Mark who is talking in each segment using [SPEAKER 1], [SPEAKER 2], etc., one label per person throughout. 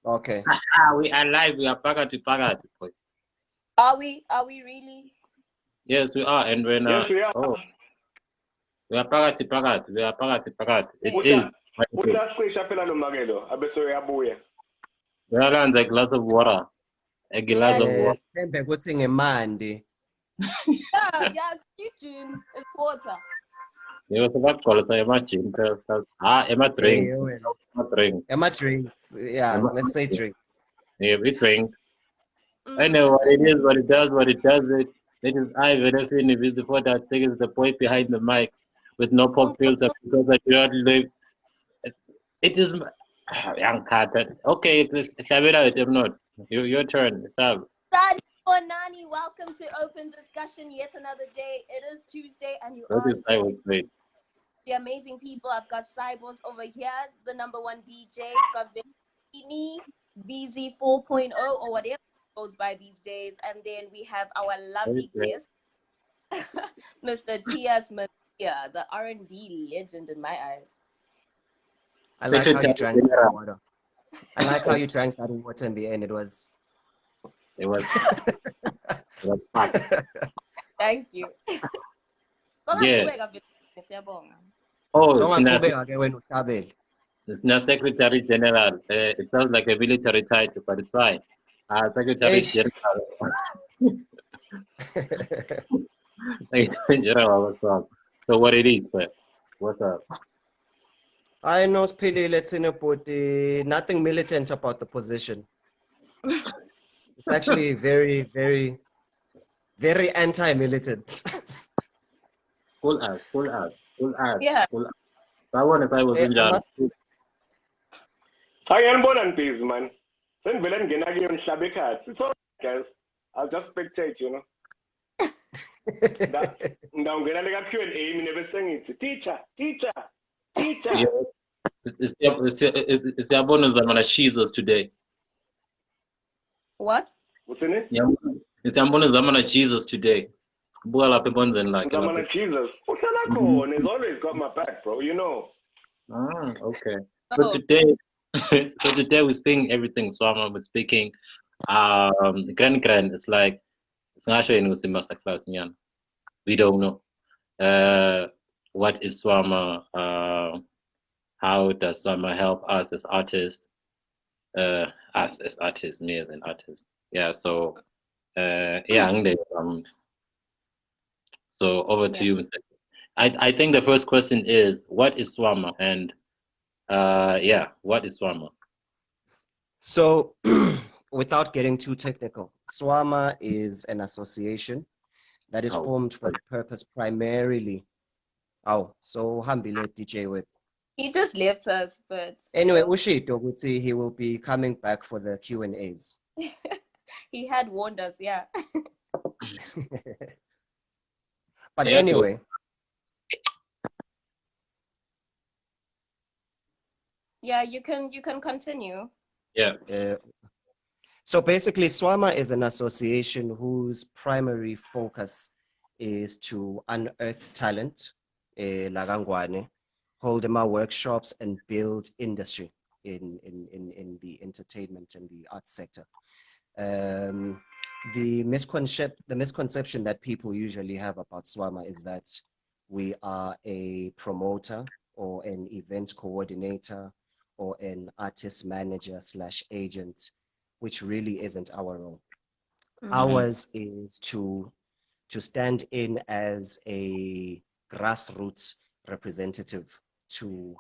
[SPEAKER 1] Okay.
[SPEAKER 2] We are live. We are pakati.
[SPEAKER 3] Are we really?
[SPEAKER 2] Yes, we are. And when
[SPEAKER 4] Yes, we are.
[SPEAKER 2] we are pakati. We are pakati. It is.
[SPEAKER 4] Utasquisha phela lo magelo abeso yabuya.
[SPEAKER 2] We are on a glass of water. A glass of water.
[SPEAKER 1] Sithembe ukuthi ngemandi.
[SPEAKER 3] Yeah, kitchen. It's water.
[SPEAKER 2] You was call us a gym. Emma drinks.
[SPEAKER 1] Emma drinks. Yeah, let's say drinks.
[SPEAKER 2] Yeah, we drink. I know what it is, what it does. It is I, Venefin, is the for that is the boy behind the mic with no pop filter because I do not live. It is young cat. Okay, Shabira, if not. Your turn. Sab.
[SPEAKER 3] Sadi or Nani, welcome to Open Discussion. Yet another day. It is Tuesday, and you are the amazing people. I've got Cybos over here, the #1 DJ. Got Vini, BZ 4.0 or whatever it goes by these days. And then we have our lovely guest, Mr. T.S. Matia, the R&B legend in my eyes.
[SPEAKER 1] I like how you drank that water. I like how you drank that water in the end. It was
[SPEAKER 3] packed. Thank you.
[SPEAKER 2] Yeah. Oh, it's not Secretary General. It sounds like a military title, but it's fine. Secretary General. What's up? So what it is, sir? What's up?
[SPEAKER 1] I know Spilly, let's in about nothing militant about the position. It's actually very, very, very anti-militant.
[SPEAKER 2] School out.
[SPEAKER 3] Yeah.
[SPEAKER 2] I was in jail.
[SPEAKER 4] I am born on peace, man. Then villain genagi on shabikat. It's all guys. I'll just spectate, you know. Now get a Q&A, me never saying it's teacher.
[SPEAKER 2] Yeah. It's your bonus that man Jesus today.
[SPEAKER 3] What?
[SPEAKER 4] What's in it?
[SPEAKER 2] Yeah, it's your bonus that man Jesus today. Buala people and like.
[SPEAKER 4] Zaman Jesus. He's always got my back, bro. You know.
[SPEAKER 2] Okay. So today we're speaking everything. So we're speaking grand. It's like it's not showing what's in masterclass. We don't know. What is Swama? How does Swama help us as artists? Us as artists, me as an artist. Yeah. So so over to you, Mr. I think the first question is, what is Swama? And what is Swama?
[SPEAKER 1] So without getting too technical, Swama is an association that is formed for the purpose primarily. So Hambile DJ with.
[SPEAKER 3] He just left us, but
[SPEAKER 1] anyway, Ushito would say he will be coming back for the Q&As.
[SPEAKER 3] He had warned us, yeah.
[SPEAKER 1] But anyway.
[SPEAKER 3] Yeah, you can continue.
[SPEAKER 2] Yeah.
[SPEAKER 1] So basically, Swama is an association whose primary focus is to unearth talent, Lagangwane, hold them out workshops, and build industry in the entertainment and the arts sector. The misconception that people usually have about Swama is that we are a promoter or an events coordinator or an artist manager / agent, which really isn't our role. Ours is to stand in as a grassroots representative to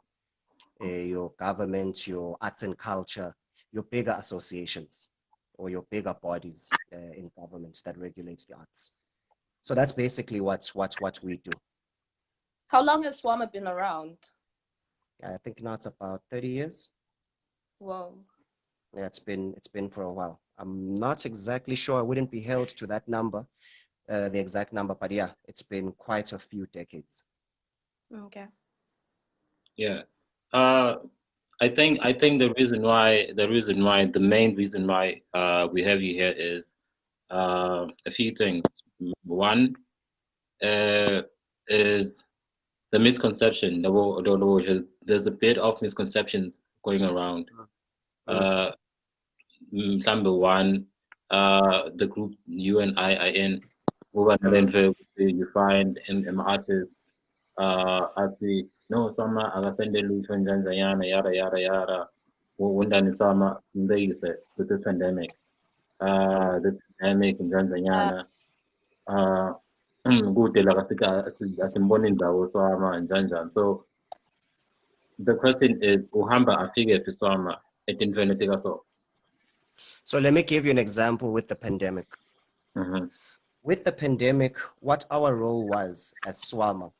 [SPEAKER 1] your government, your arts and culture, your bigger associations, or your bigger bodies in government that regulates the arts. So that's basically what we do.
[SPEAKER 3] How long has Swama been around?
[SPEAKER 1] I think now it's about 30 years.
[SPEAKER 3] Whoa.
[SPEAKER 1] Yeah, it's been for a while. I'm not exactly sure. I wouldn't be held to that number, the exact number, but yeah, it's been quite a few decades.
[SPEAKER 3] Okay.
[SPEAKER 2] Yeah. I think the main reason why we have you here is a few things. One is the misconception. There's a bit of misconceptions going around. number one, the group you and I are in, you find in artists, athi no sama akasende lutho njanjanyana yada yada yada. Wundani sama mbeyise with this pandemic. This pandemic njanjanyana. Kude la kasika asimboni indawo sama njanjani. So the question is, uhamba afike pisama etintweni tikaso.
[SPEAKER 1] So let me give you an example with the pandemic. With the pandemic, what our role was as Swama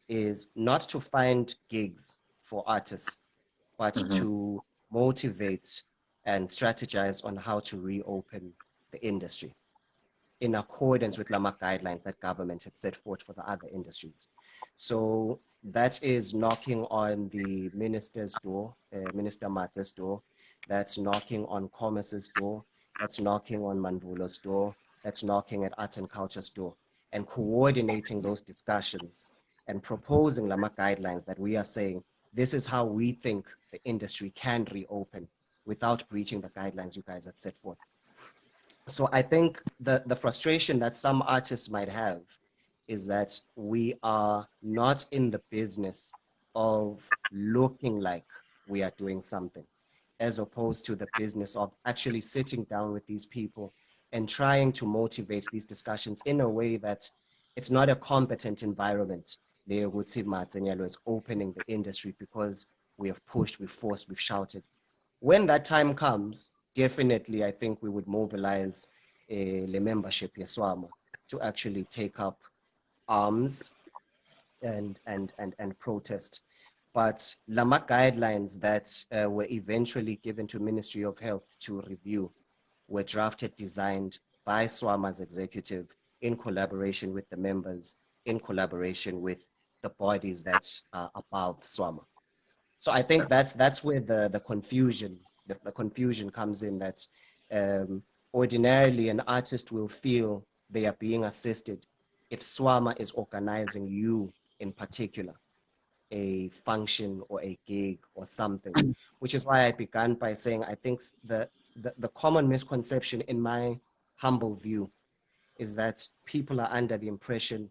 [SPEAKER 1] is not to find gigs for artists, but to motivate and strategize on how to reopen the industry in accordance with Lama guidelines that government had set forth for the other industries. So that is knocking on the minister's door, Minister Matse's door, that's knocking on Commerce's door, that's knocking on Manvulo's door, that's knocking at Arts and Culture's door, and coordinating those discussions and proposing Lama guidelines that we are saying, this is how we think the industry can reopen without breaching the guidelines you guys had set forth. So I think the frustration that some artists might have is that we are not in the business of looking like we are doing something, as opposed to the business of actually sitting down with these people and trying to motivate these discussions in a way that it's not a competent environment. Is opening the industry because we have pushed, we've forced, we've shouted. When that time comes, definitely I think we would mobilize the membership Yeswama to actually take up arms and protest. But Lama guidelines that were eventually given to Ministry of Health to review were drafted, designed by SWAMA's executive in collaboration with the members, in collaboration with the bodies that are above SWAMA. So I think that's where the confusion comes in, that ordinarily an artist will feel they are being assisted if SWAMA is organizing you in particular, a function or a gig or something, which is why I began by saying I think the common misconception in my humble view is that people are under the impression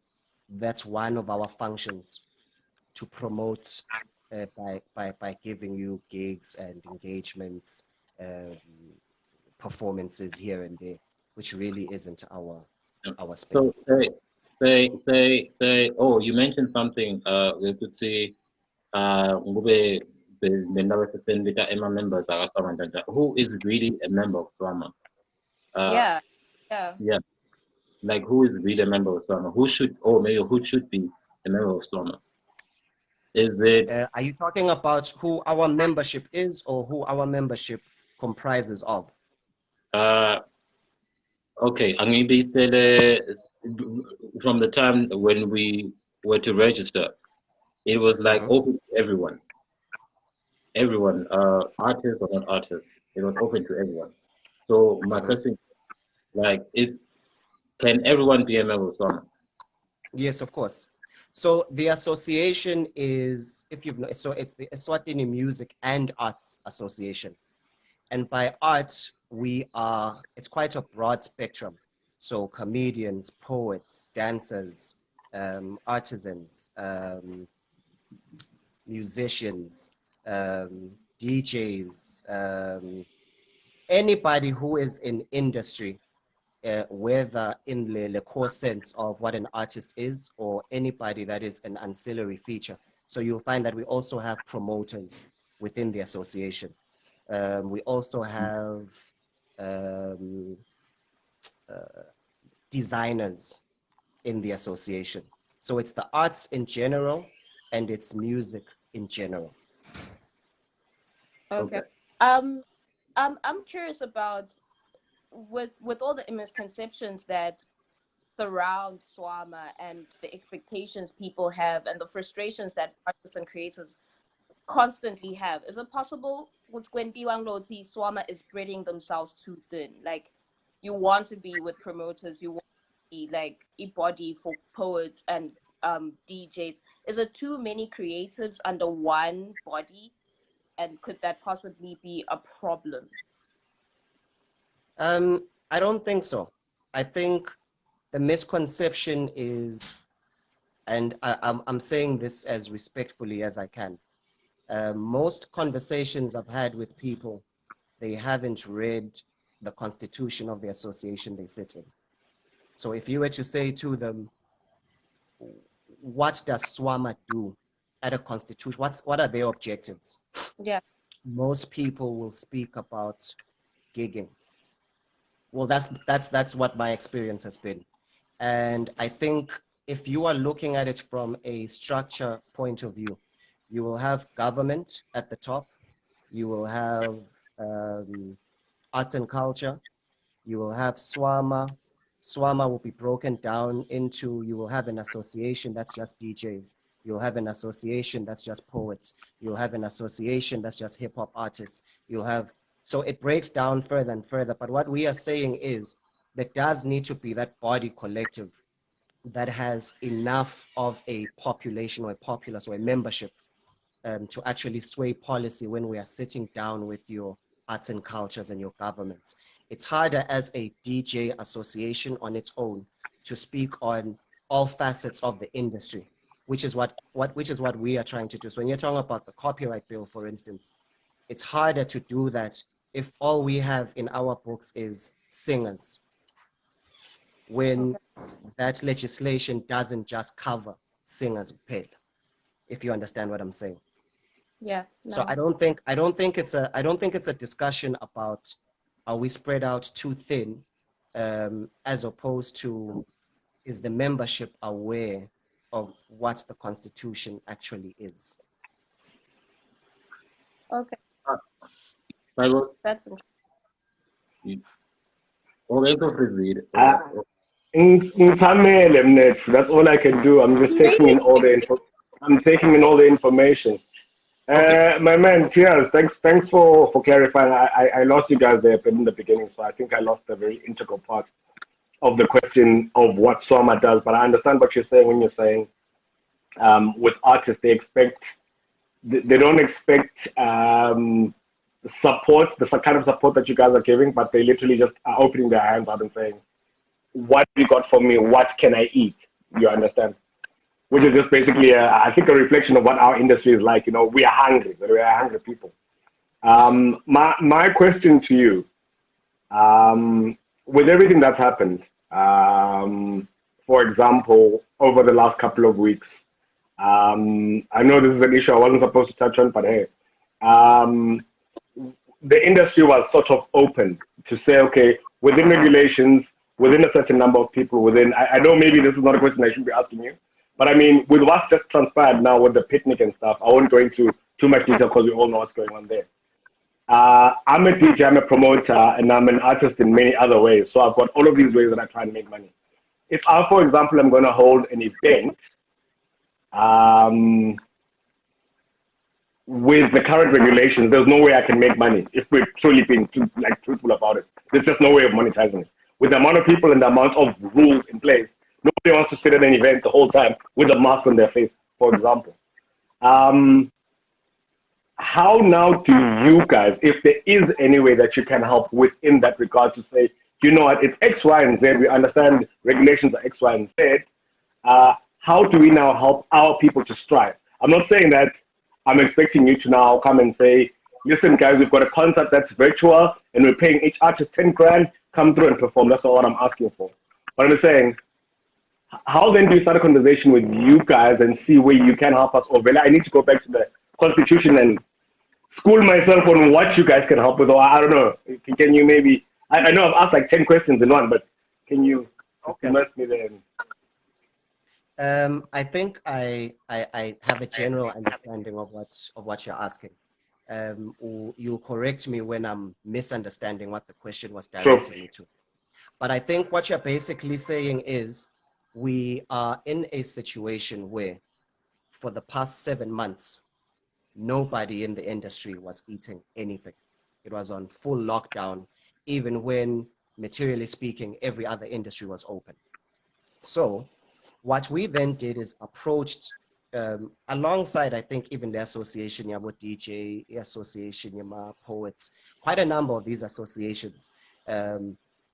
[SPEAKER 1] that's one of our functions to promote by giving you gigs and engagements, performances here and there, which really isn't our space.
[SPEAKER 2] So say. Oh, you mentioned something. We could say, ngube bendawesesendita ema members akaswama njanja. Who is really a member of Swama?
[SPEAKER 3] Yeah.
[SPEAKER 2] Like who is really a member of Swama? Who should be a member of Swama? Is it?
[SPEAKER 1] Are you talking about who our membership is or who our membership comprises of?
[SPEAKER 2] Okay, from the time when we were to register, it was like open to everyone. Everyone, artists or not artists, it was open to everyone. So my question, can everyone be a member of Swama?
[SPEAKER 1] Yes, of course. So the association is, if you've so it's the Eswatini Music and Arts Association. And by art, it's quite a broad spectrum. So comedians, poets, dancers, artisans, musicians, DJs, anybody who is in industry, whether in the core sense of what an artist is or anybody that is an ancillary feature. So you'll find that we also have promoters within the association. We also have designers in the association. So it's the arts in general and it's music in general.
[SPEAKER 3] Okay. I'm curious about with all the misconceptions that surround Swama and the expectations people have and the frustrations that artists and creators constantly have. Is it possible with Swama is spreading themselves too thin? Like you want to be with promoters, you want to be like a body for poets and DJs. Is it too many creatives under one body? And could that possibly be a problem?
[SPEAKER 1] I don't think so. I think the misconception is, and I'm saying this as respectfully as I can. Most conversations I've had with people, they haven't read the constitution of the association they sit in. So if you were to say to them, what does SWAMA do at a constitution? What are their objectives?
[SPEAKER 3] Yeah.
[SPEAKER 1] Most people will speak about gigging. Well, that's what my experience has been. And I think if you are looking at it from a structure point of view, you will have government at the top, you will have arts and culture, you will have SWAMA. SWAMA will be broken down into, you will have an association that's just DJs. You'll have an association that's just poets. You'll have an association that's just hip hop artists. You'll have, so it breaks down further and further. But what we are saying is there does need to be that body collective that has enough of a population or a populace or a membership to actually sway policy when we are sitting down with your arts and cultures and your governments. It's harder as a DJ association on its own to speak on all facets of the industry, which is what we are trying to do. So when you're talking about the copyright bill, for instance, it's harder to do that if all we have in our books is singers, when that legislation doesn't just cover singers paid, if you understand what I'm saying.
[SPEAKER 3] Yeah. No.
[SPEAKER 1] So I don't think it's a discussion about are we spread out too thin, as opposed to is the membership aware of what the Constitution actually is.
[SPEAKER 3] Okay.
[SPEAKER 2] That's
[SPEAKER 4] That's all I can do. I'm just taking in all the information. My man, cheers. Thanks for clarifying. I lost you guys there in the beginning, so I think I lost a very integral part of the question of what SWAMA does. But I understand what you're saying when you're saying with artists, they don't expect support, the kind of support that you guys are giving, but they literally just are opening their hands out and saying, what you got for me? What can I eat? You understand? Which is just basically, I think, a reflection of what our industry is like. You know, we are hungry. We are hungry people. My question to you, with everything that's happened, for example, over the last couple of weeks, I know this is an issue I wasn't supposed to touch on, but hey, the industry was sort of open to say, okay, within regulations, within a certain number of people, within, I know maybe this is not a question I should be asking you, but I mean, with what's just transpired now with the picnic and stuff, I won't go into too much detail because we all know what's going on there. I'm a DJ, I'm a promoter, and I'm an artist in many other ways. So I've got all of these ways that I try and make money. If I, for example, I'm going to hold an event, with the current regulations, there's no way I can make money if we're truly being truthful about it. There's just no way of monetizing it. With the amount of people and the amount of rules in place, nobody wants to sit at an event the whole time with a mask on their face, for example. How now do you guys, if there is any way that you can help within that regard to say, you know what, it's X, Y, and Z, we understand regulations are X, Y, and Z, how do we now help our people to strive? I'm not saying that I'm expecting you to now come and say, listen, guys, we've got a concert that's virtual and we're paying each artist 10 grand, come through and perform. That's not what I'm asking for. But I'm saying, how then do you start a conversation with you guys and see where you can help us? Or I need to go back to the Constitution and school myself on what you guys can help with. Or I don't know. Can you maybe, I know I've asked like 10 questions in one, but can you immerse me there?
[SPEAKER 1] I think I have a general understanding of what you're asking. You'll correct me when I'm misunderstanding what the question was directing me to. But I think what you're basically saying is we are in a situation where for the past 7 months, nobody in the industry was eating anything. It was on full lockdown, even when, materially speaking, every other industry was open. So what we then did is approached alongside, I think, even the association, Yabo DJ Association, Yama Poets, quite a number of these associations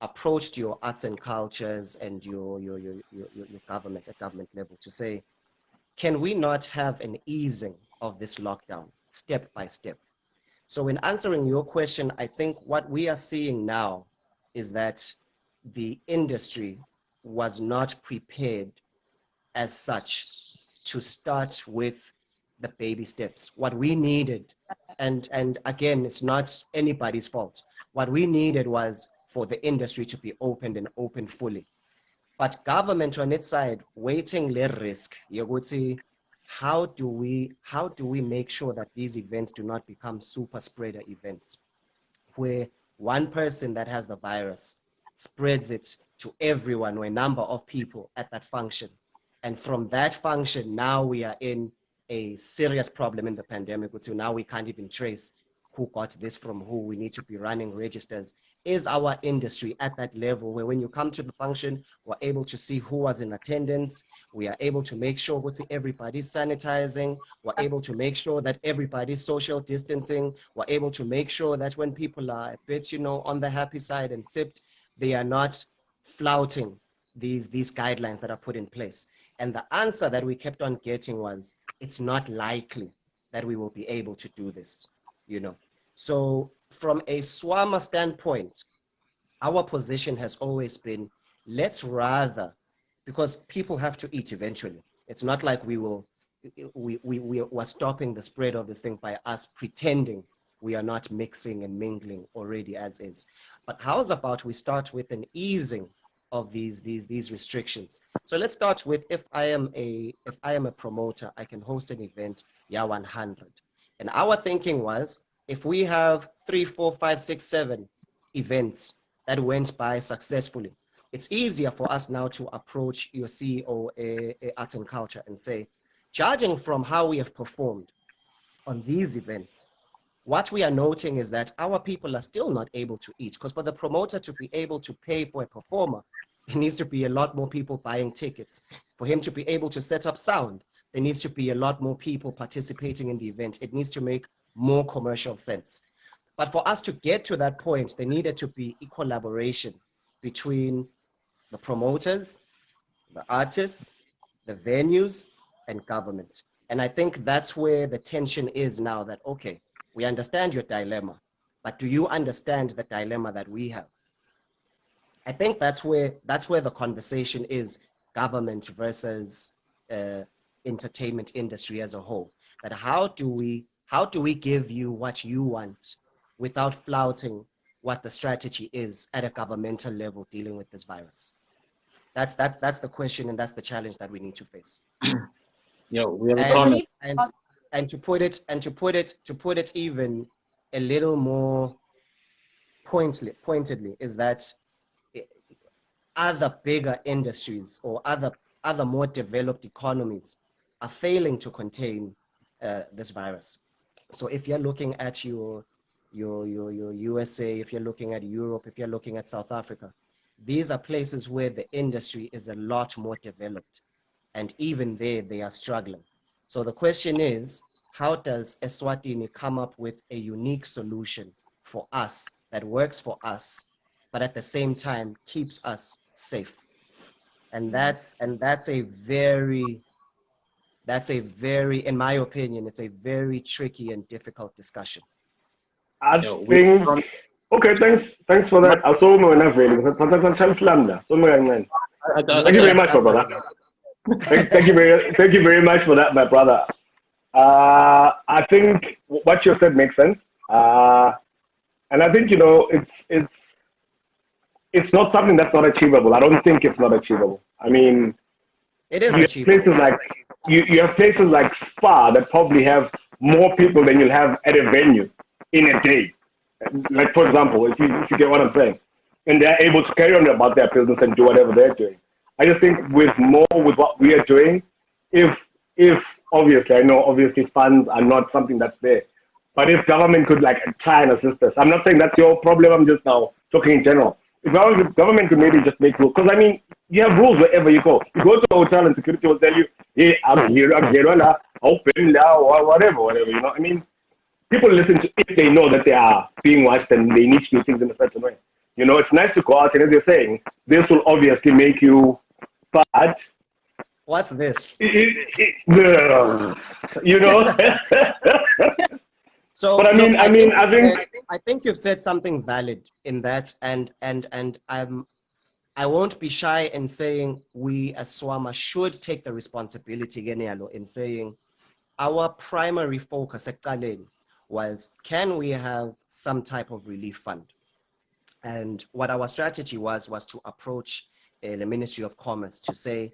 [SPEAKER 1] approached your arts and cultures and your government at government level to say, can we not have an easing of this lockdown step by step? So in answering your question, I think what we are seeing now is that the industry was not prepared as such to start with the baby steps. What we needed, and again, it's not anybody's fault. What we needed was for the industry to be opened and open fully. But government on its side, waiting le risk, you would say, how do we make sure that these events do not become super spreader events, where one person that has the virus spreads it to everyone or a number of people at that function. And from that function, now we are in a serious problem in the pandemic. So now we can't even trace who got this from who. We need to be running registers. Is our industry at that level where when you come to the function, we're able to see who was in attendance, we are able to make sure everybody's sanitizing, we're able to make sure that everybody's social distancing, we're able to make sure that when people are a bit, on the happy side and sipped, they are not flouting these guidelines that are put in place. And the answer that we kept on getting was, it's not likely that we will be able to do this, So from a SWAMA standpoint, our position has always been, let's rather, because people have to eat eventually. It's not like we're stopping the spread of this thing by us pretending we are not mixing and mingling already as is. But how's about we start with an easing of these restrictions? So let's start with, if I am a promoter, I can host an event, 100. And our thinking was, if we have 3, 4, 5, 6, 7 events that went by successfully, it's easier for us now to approach your CEO, Arts and Culture, and say, judging from how we have performed on these events, what we are noting is that our people are still not able to eat, because for the promoter to be able to pay for a performer, there needs to be a lot more people buying tickets. For him to be able to set up sound, there needs to be a lot more people participating in the event. It needs to make more commercial sense. But for us to get to that point, there needed to be a collaboration between the promoters, the artists, the venues, and government. And I think that's where the tension is now, that, okay, we understand your dilemma, but do you understand the dilemma that we have? I think that's where the conversation is, government versus entertainment industry as a whole. That how do we give you what you want without flouting what the strategy is at a governmental level dealing with this virus? That's the question, and that's the challenge that we need to face.
[SPEAKER 2] Yeah, we have
[SPEAKER 1] and to put it even a little more pointedly, is that other bigger industries or other more developed economies are failing to contain this virus. So if you're looking at your USA, if you're looking at Europe, if you're looking at South Africa, these are places where the industry is a lot more developed, and even there they are struggling. So the question is, how does Eswatini come up with a unique solution for us that works for us, but at the same time keeps us safe? And that's a very, in my opinion, it's a very tricky and difficult discussion.
[SPEAKER 4] I think, okay, thanks for that. Thank you very much, my brother. Thank you very much for that, my brother. I think what you said makes sense. And I think, it's not something that's not achievable. I don't think it's not achievable. I mean,
[SPEAKER 1] it is achievable.
[SPEAKER 4] Places like you have places like Spa that probably have more people than you'll have at a venue in a day. Like, for example, if you get what I'm saying, and they're able to carry on about their business and do whatever they're doing. I just think with what we are doing, if obviously, I know obviously funds are not something that's there, but if government could try and assist us, I'm not saying that's your problem. I'm just now talking in general. If government could maybe just make rules, because I mean, You have rules wherever you go. You go to a hotel and security will tell you, hey, I'm here, open now, or whatever, you know. I mean, people listen to if they know that they are being watched and they need to do things in a certain way. You know, it's nice to go out and as you're saying, this will obviously make you bad.
[SPEAKER 1] What's this?
[SPEAKER 4] You know.
[SPEAKER 1] So,
[SPEAKER 4] But
[SPEAKER 1] look,
[SPEAKER 4] I think
[SPEAKER 1] I think you've said something valid in that, and I won't be shy in saying we as Swama should take the responsibility in saying our primary focus at Kaleni was, can we have some type of relief fund? And what our strategy was to approach the Ministry of Commerce to say,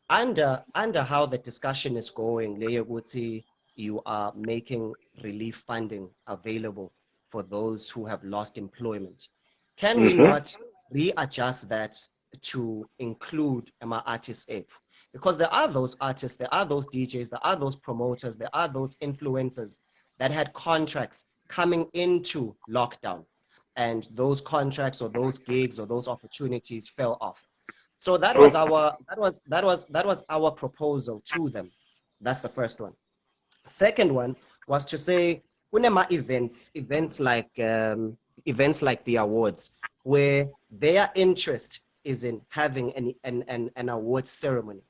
[SPEAKER 1] under how the discussion is going, Leoguti, you are making relief funding available for those who have lost employment. Can we not readjust that to include MR Artists F? Because there are those artists, there are those DJs, there are those promoters, there are those influencers that had contracts coming into lockdown, and those contracts or those gigs or those opportunities fell off. So that was our proposal to them. That's the first one. Second one was to say, kunema events like the awards, where their interest is in having an awards ceremony.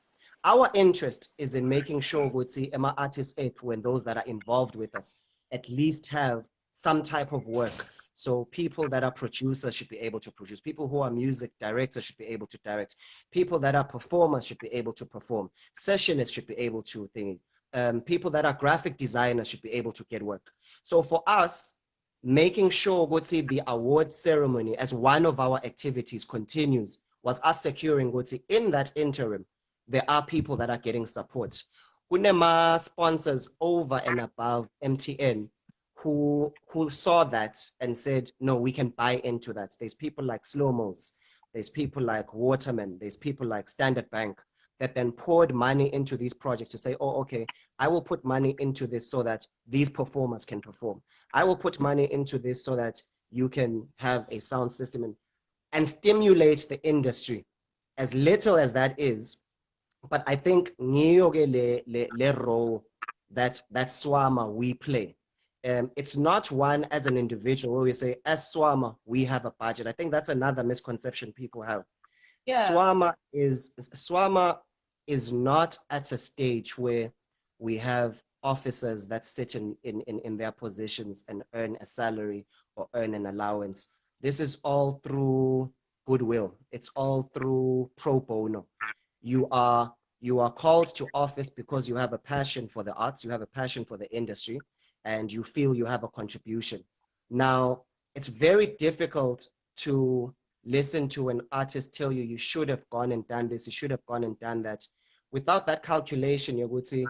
[SPEAKER 1] Our interest is in making sure we see Emma Artists Ape, when those that are involved with us at least have some type of work. So people that are producers should be able to produce. People who are music directors should be able to direct. People that are performers should be able to perform. Sessionists should be able to think. People that are graphic designers should be able to get work. So for us, making sure the award ceremony as one of our activities continues was us securing in that interim, there are people that are getting support. Kunema sponsors over and above MTN who saw that and said, no, we can buy into that. There's people like Slow-Mos, there's people like Waterman, there's people like Standard Bank that then poured money into these projects to say, oh, okay, I will put money into this so that these performers can perform. I will put money into this so that you can have a sound system and stimulate the industry, as little as that is. But I think le role that Swama we play. It's not one as an individual where we say, as Swama, we have a budget. I think that's another misconception people have.
[SPEAKER 3] Yeah.
[SPEAKER 1] Swama is not at a stage where we have officers that sit in their positions and earn a salary or earn an allowance. This is all through goodwill. It's all through pro bono. You are called to office because you have a passion for the arts, you have a passion for the industry, and you feel you have a contribution. Now, it's very difficult to listen to an artist tell you should have gone and done this, you should have gone and done that. Without that calculation, you would say,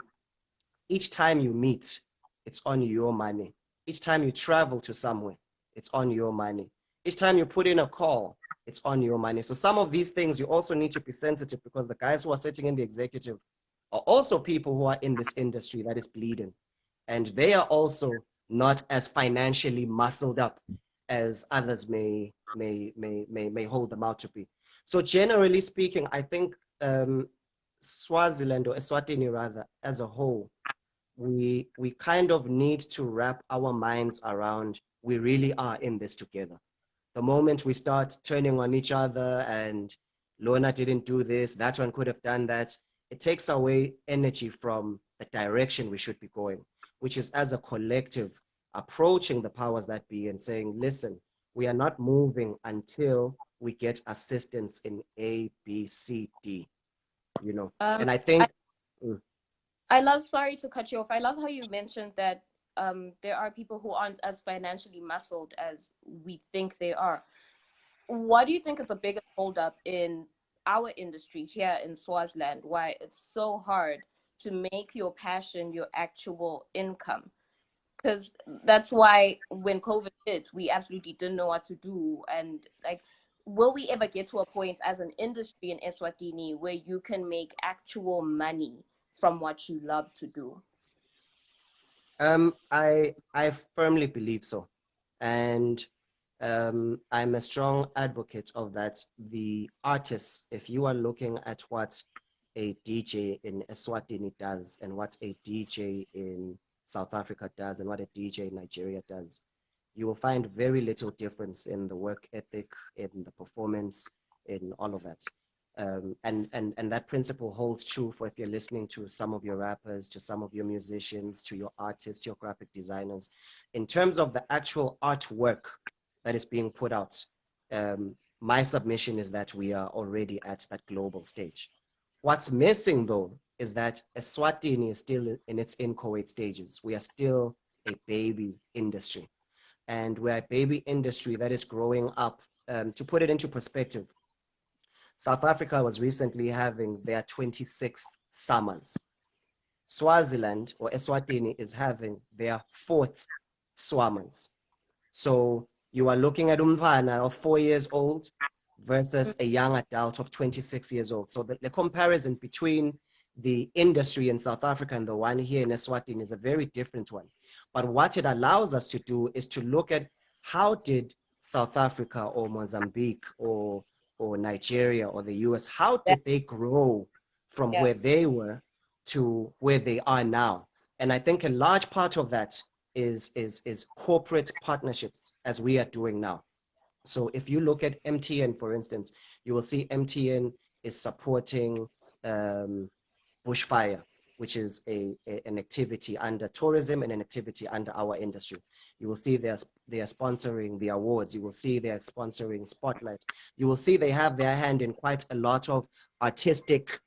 [SPEAKER 1] each time you meet, it's on your money. Each time you travel to somewhere, it's on your money. Each time you put in a call, it's on your money. So some of these things you also need to be sensitive, because the guys who are sitting in the executive are also people who are in this industry that is bleeding. And they are also not as financially muscled up as others may hold them out to be. So generally speaking, I think Swaziland, or Eswatini rather, as a whole, we kind of need to wrap our minds around, we really are in this together. The moment we start turning on each other and Lona didn't do this, that one could have done that, it takes away energy from the direction we should be going, which is as a collective approaching the powers that be and saying, listen, we are not moving until we get assistance in A, B, C, D, you know. And I think
[SPEAKER 3] I love, sorry to cut you off, I love how you mentioned that there are people who aren't as financially muscled as we think they are. What do you think is the biggest holdup in our industry here in Swaziland, why it's so hard to make your passion your actual income? Because that's why when COVID hit, we absolutely didn't know what to do. And like, will we ever get to a point as an industry in Eswatini where you can make actual money from what you love to do?
[SPEAKER 1] I firmly believe so. And I'm a strong advocate of that. The artists, if you are looking at what a DJ in Eswatini does and what a DJ in South Africa does and what a DJ in Nigeria does, you will find very little difference in the work ethic, in the performance, in all of that. And that principle holds true for if you're listening to some of your rappers, to some of your musicians, to your artists, your graphic designers. In terms of the actual artwork that is being put out, my submission is that we are already at that global stage. What's missing though is that Eswatini is still in its inchoate stages. We are still a baby industry, and we're a baby industry that is growing up. To put it into perspective, South Africa was recently having their 26th summers. Swaziland or Eswatini is having their 4th swammers. So you are looking at umfana of 4 years old versus a young adult of 26 years old. So the comparison between the industry in South Africa and the one here in Eswatini is a very different one. But what it allows us to do is to look at how did South Africa or Mozambique or Nigeria or the US, how did they grow from where they were to where they are now? And I think a large part of that is corporate partnerships, as we are doing now. So if you look at MTN, for instance, you will see MTN is supporting bushfire, which is an activity under tourism and an activity under our industry. You will see they are sponsoring the awards. You will see they are sponsoring Spotlight. You will see they have their hand in quite a lot of artistic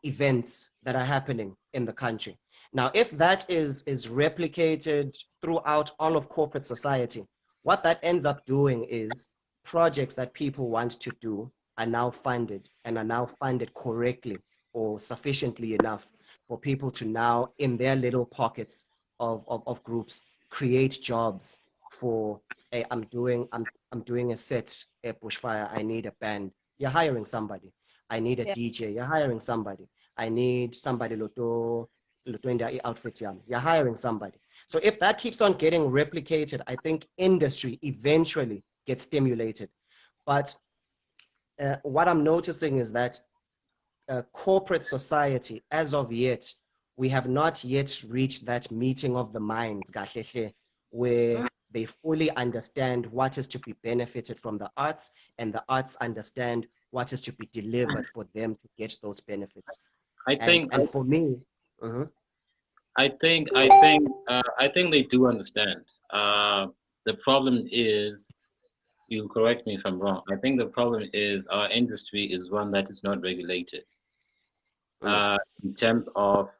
[SPEAKER 1] events that are happening in the country. Now, if that is replicated throughout all of corporate society, what that ends up doing is projects that people want to do are now funded and are now funded correctly or sufficiently enough for people to now, in their little pockets of groups, create jobs for, hey, I'm doing a set at Bushfire, I need a band. You're hiring somebody. I need a DJ. You're hiring somebody. I need somebody loto in their outfit. You're hiring somebody. So if that keeps on getting replicated, I think industry eventually gets stimulated. But what I'm noticing is that corporate society, as of yet, we have not yet reached that meeting of the minds, where they fully understand what is to be benefited from the arts, and the arts understand what is to be delivered for them to get those benefits. And for me,
[SPEAKER 2] I think they do understand. The problem is, you correct me if I'm wrong, I think the problem is our industry is one that is not regulated. In terms of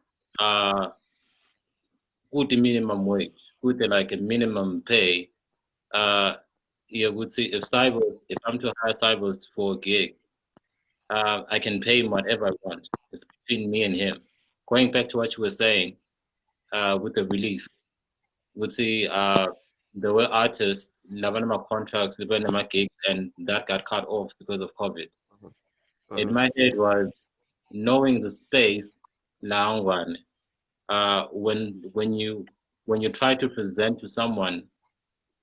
[SPEAKER 2] good minimum wage, good like a minimum pay. You would see if I'm to hire Cybers for a gig, I can pay him whatever I want. It's between me and him. Going back to what you were saying, with the relief, would see there were artists, Lavanama contracts, Lavanama gigs, and that got cut off because of COVID. In my head was knowing the space, long one. When you try to present to someone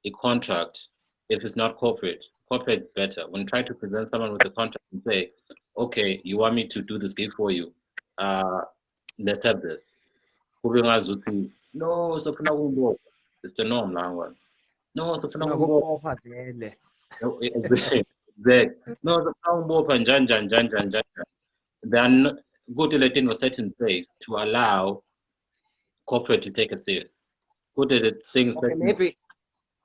[SPEAKER 2] a contract, if it's not corporate is better. When you try to present someone with a contract and say, okay, you want me to do this gig for you, let's have this. No, it's the norm, long one. No, then go to let in a certain place to allow corporate to take it serious. Go to the things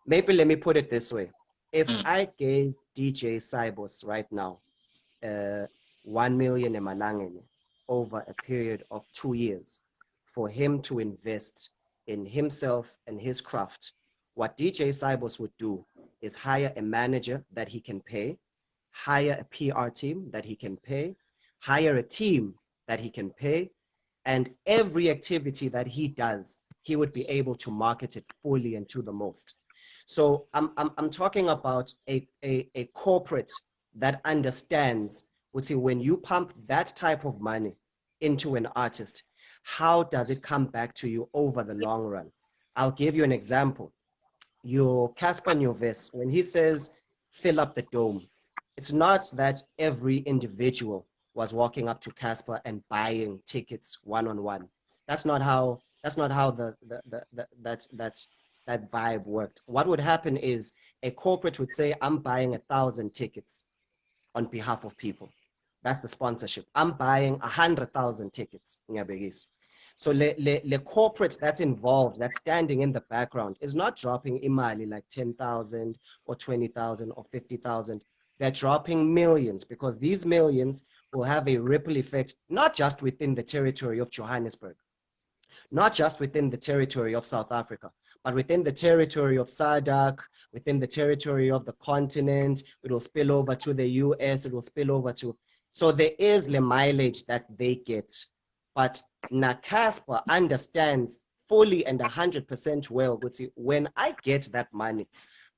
[SPEAKER 1] maybe let me put it this way. If I gave DJ Cybos right now 1 million emalangeni over a period of 2 years for him to invest in himself and his craft, what DJ Cybos would do is hire a manager that he can pay, hire a PR team that he can pay, hire a team that he can pay, and every activity that he does, he would be able to market it fully and to the most. So I'm talking about a corporate that understands, would say, when you pump that type of money into an artist, how does it come back to you over the long run? I'll give you an example. Your Casper Nyovest, when he says fill up the dome, it's not that every individual was walking up to Casper and buying tickets one-on-one. That's not how that vibe worked. What would happen is a corporate would say, I'm buying 1,000 tickets on behalf of people. That's the sponsorship. I'm buying 100,000 tickets. So the corporate that's involved, that's standing in the background, is not dropping imali like 10,000 or 20,000 or 50,000. They're dropping millions, because these millions will have a ripple effect, not just within the territory of Johannesburg, not just within the territory of South Africa, but within the territory of SADC, within the territory of the continent. It will spill over to the US, it will spill over to... So there is the mileage that they get. But Nakaspa understands fully and 100% well, when I get that money,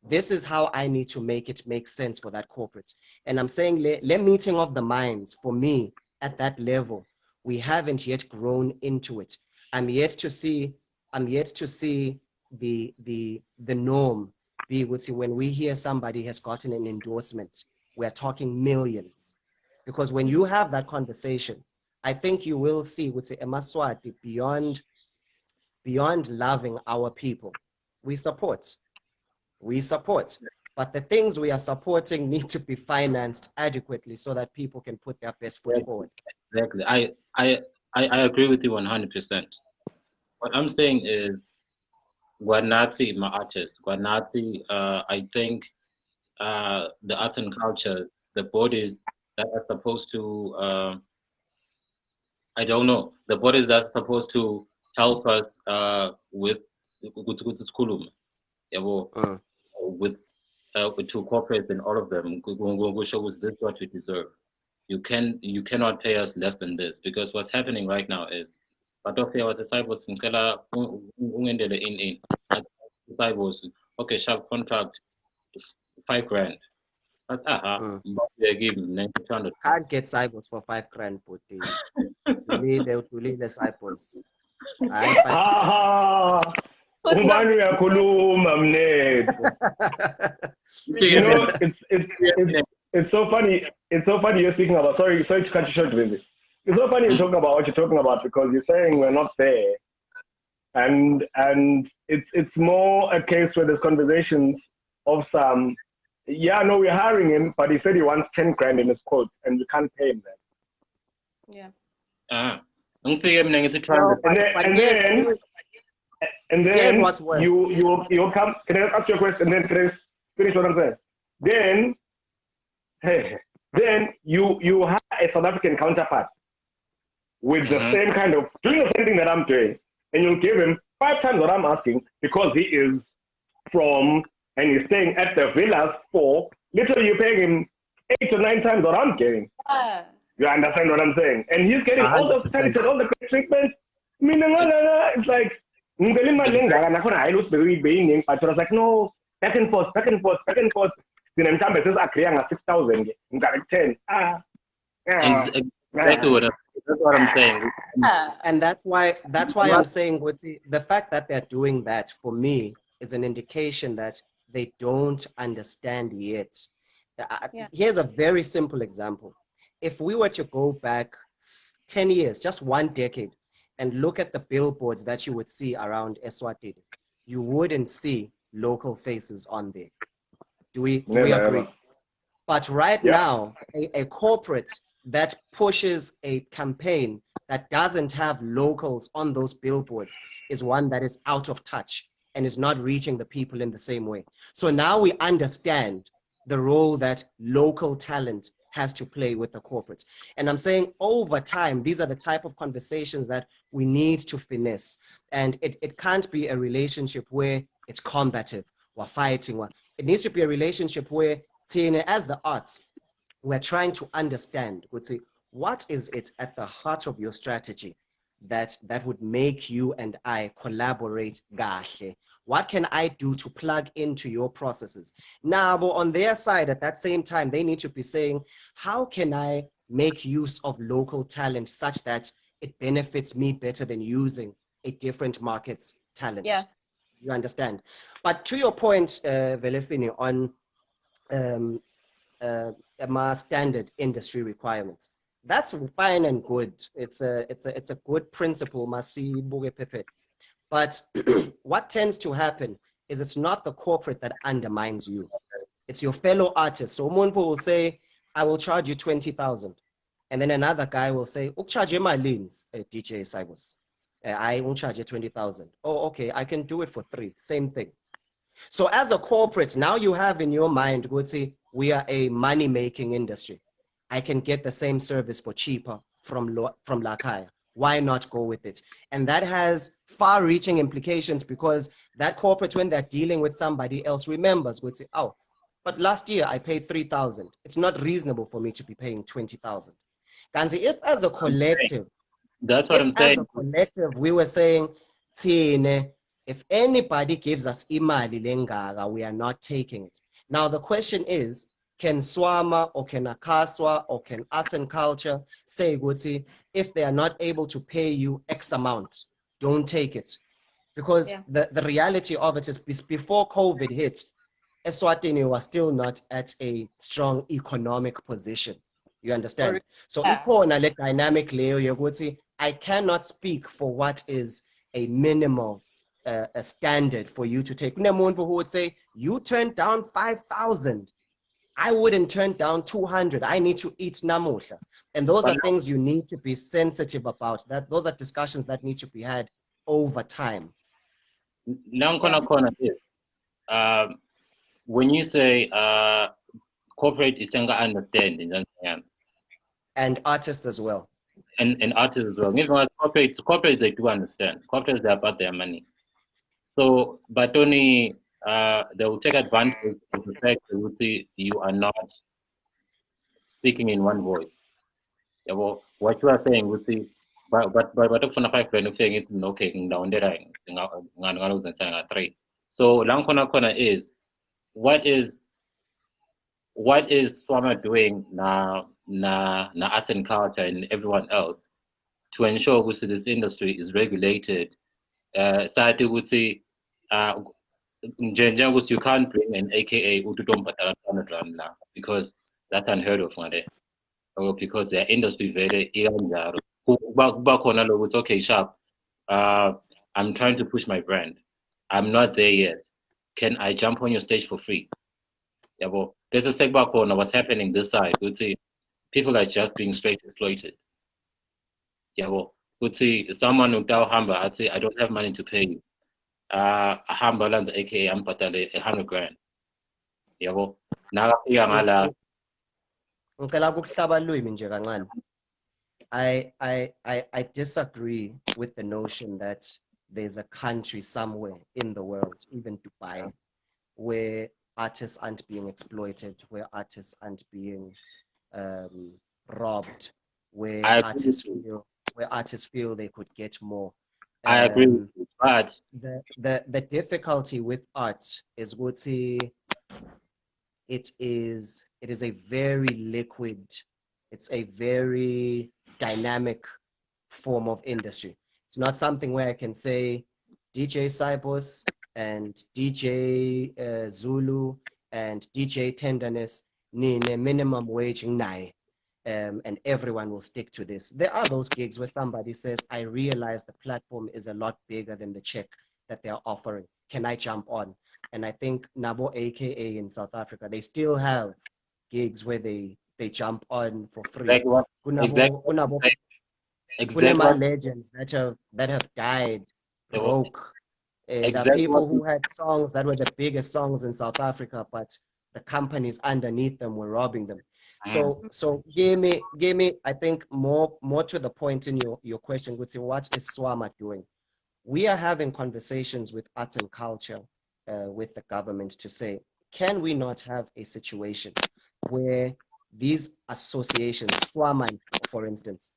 [SPEAKER 1] this is how I need to make it make sense for that corporate. And I'm saying, le meeting of the minds, for me, at that level, we haven't yet grown into it. I'm yet to see the norm be when we hear somebody has gotten an endorsement, we're talking millions. Because when you have that conversation, I think you will see eMaswati, beyond loving our people, we support. But the things we are supporting need to be financed adequately so that people can put their best foot forward.
[SPEAKER 2] Exactly. I agree with you 100%. What I'm saying is, Guanati, my artist, Guanati, I think the arts and cultures, the bodies that are supposed to, I don't know, the bodies that are supposed to help us with Skulum, with to cooperate in all of them. Show us this what we deserve. You cannot pay us less than this, because what's happening right now is, but okay, what the cyber in cyber, okay, sharp contract, 5 grand. But they give 900.
[SPEAKER 1] Can't get cyber for 5 grand, but to lead the cyber.
[SPEAKER 4] You know, it's so funny. It's so funny you're speaking about. Sorry to cut you short, Lindsay. It's so funny you're talking about what you're talking about, because you're saying we're not there, and it's more a case where there's conversations of some. Yeah, no, we're hiring him, but he said he wants 10 grand in his quote, and we can't pay him that.
[SPEAKER 3] Yeah.
[SPEAKER 4] And then
[SPEAKER 1] what's worse.
[SPEAKER 4] you come. Can I ask you a question? And then Chris, finish what I'm saying. Then you have a South African counterpart with the same kind of doing the same thing that I'm doing, and you'll give him 5 times what I'm asking, because he is from and he's staying at the villas for literally you're paying him 8 or 9 times what I'm getting. You understand what I'm saying? And he's getting
[SPEAKER 1] 100%.
[SPEAKER 4] all the thanks and all the treatment. It's like. But I was like, no, back and forth. Then I'm says I create 6,000. Like 10.
[SPEAKER 2] Exactly that's what I'm saying.
[SPEAKER 1] And that's why I'm saying, the fact that they're doing that, for me, is an indication that they don't understand yet. Here's a very simple example. If we were to go back 10 years, just 1 decade, and look at the billboards that you would see around Eswatini, you wouldn't see local faces on there. Do we agree? But right now, a corporate that pushes a campaign that doesn't have locals on those billboards is one that is out of touch and is not reaching the people in the same way. So now we understand the role that local talent has to play with the corporate. And I'm saying over time, these are the type of conversations that we need to finesse. And it can't be a relationship where it's combative, we're fighting. It needs to be a relationship where, as the arts, we're trying to understand, what is it at the heart of your strategy that would make you and I collaborate gahle? What can I do to plug into your processes? Now, but on their side, at that same time, they need to be saying, how can I make use of local talent such that it benefits me better than using a different market's talent?
[SPEAKER 3] Yeah.
[SPEAKER 1] You understand? But to your point, Velefini, on standard industry requirements, that's fine and good. It's a good principle, masi buge pepe. But what tends to happen is it's not the corporate that undermines you. It's your fellow artists. So Monfo will say, I will charge you 20,000. And then another guy will say, charge my lanes, DJ Cybos. I won't charge you 20,000. Oh, okay, I can do it for 3. Same thing. So as a corporate, now you have in your mind, Gutsi, we are a money-making industry. I can get the same service for cheaper from Lakaya. Why not go with it? And that has far-reaching implications because that corporate, when they're dealing with somebody else, remembers, Gutsi, oh, but last year I paid 3,000. It's not reasonable for me to be paying 20,000. Kanzi, if as a collective,
[SPEAKER 2] that's what I'm saying.
[SPEAKER 1] As a collective, we were saying, if anybody gives us imali lengaga, we are not taking it. Now the question is, can Swama or can Akaswa or can Arts and Culture say, Guti, if they are not able to pay you X amount, don't take it? Because the reality of it is before COVID hit, Eswatini was still not at a strong economic position. You understand? So ikona le dynamic layer yokuthi I cannot speak for what is a minimal a standard for you to take. Kunemuntu who would say, you turned down 5,000. I wouldn't turn down 200. I need to eat namusha. And those are things you need to be sensitive about. Those are discussions that need to be had over time.
[SPEAKER 2] Now, when you say corporate is understanding,
[SPEAKER 1] and artists as well.
[SPEAKER 2] And artists as well. Even corporates they do understand. Corporates, they're about their money. So, but only they will take advantage of the fact that you are not speaking in one voice. Yeah, well, what you are saying, but for 5 grand saying it's okay down there. So, Langkona is what is Swama doing na arts and culture and everyone else to ensure that this industry is regulated? Sati would say, you can't bring an AKA because that's unheard of, or because their industry very okay, sharp. I'm trying to push my brand. I'm not there yet. Can I jump on your stage for free? Yeah, well, there's a segment corner. What's happening this side? Would see people are just being straight exploited. Yeah, well, would see someone who tell Hamba, I'd say I don't have money to pay you. Hamba lands aka I'm patale 100 grand. Yeah, well, now
[SPEAKER 1] I disagree with the notion that there's a country somewhere in the world, even Dubai, where artists aren't being exploited, where artists aren't being robbed, where artists feel they could get more.
[SPEAKER 2] I agree, but
[SPEAKER 1] the difficulty with art is it is a very liquid, it's a very dynamic form of industry. It's not something where I can say DJ Cybos and DJ Zulu and DJ Tenderness need a minimum wage and everyone will stick to this. There are those gigs where somebody says, I realize the platform is a lot bigger than the check that they're offering. Can I jump on? And I think Nabo AKA in South Africa, they still have gigs where they jump on for free. Exactly. Legends that have died broke. There are people who had songs that were the biggest songs in South Africa, but the companies underneath them were robbing them. So give me I think more to the point in your question, Gutsi, what is Swama doing? We are having conversations with arts and culture, with the government to say, can we not have a situation where these associations, Swama, for instance,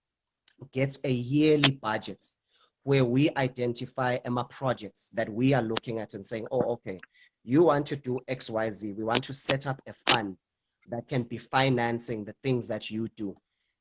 [SPEAKER 1] gets a yearly budget where we identify EMA projects that we are looking at and saying, oh, okay, you want to do XYZ. We want to set up a fund that can be financing the things that you do.